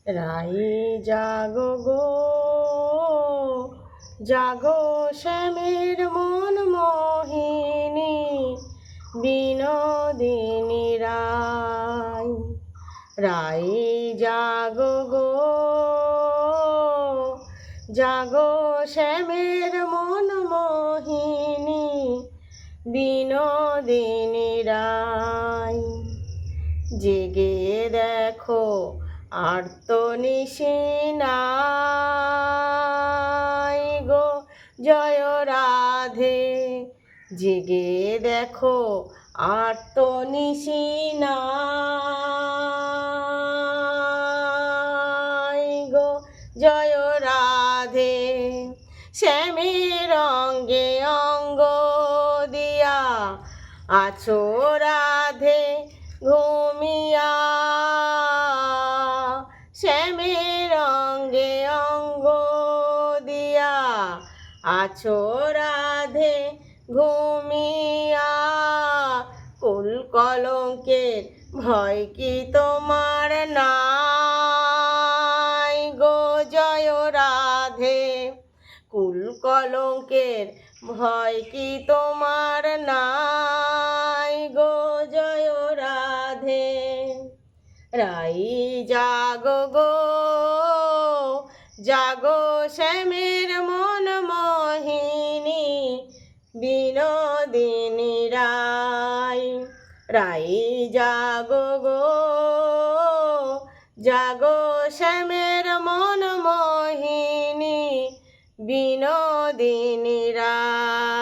রাই জাগো গো, জাগো শ্যামের মন মোহিনী, বিনোদিনী রাই। রাই জাগো গো, জাগো শ্যামের মন মোহিনী, বিনোদিনী রাই। জেগে দেখো আর্ত নিশি নাই গো, জয় রাধে। জেগে দেখো আর্ত নিশি নাই গো, জয় রাধে। শ্যামের অঙ্গে অঙ্গ দিয়া আছো রাধে ঘুমিয়া। শ্যামের অঙ্গে অঙ্গ দিয়া আছো রাধে ঘুমিয়া। কুল কলঙ্কের ভয় কি তোমার নাই গো, জয় রাধে। কুল কলঙ্কের ভয় কি তোমার নাই গো, জয় রাধে। রাই জাগো গো, জাগো শ্যামের মন মোহিনী, বিনোদিনী রাই। রাই জাগো গো, জাগো শ্যামের মন মোহিনী, বিনোদিনী রাই।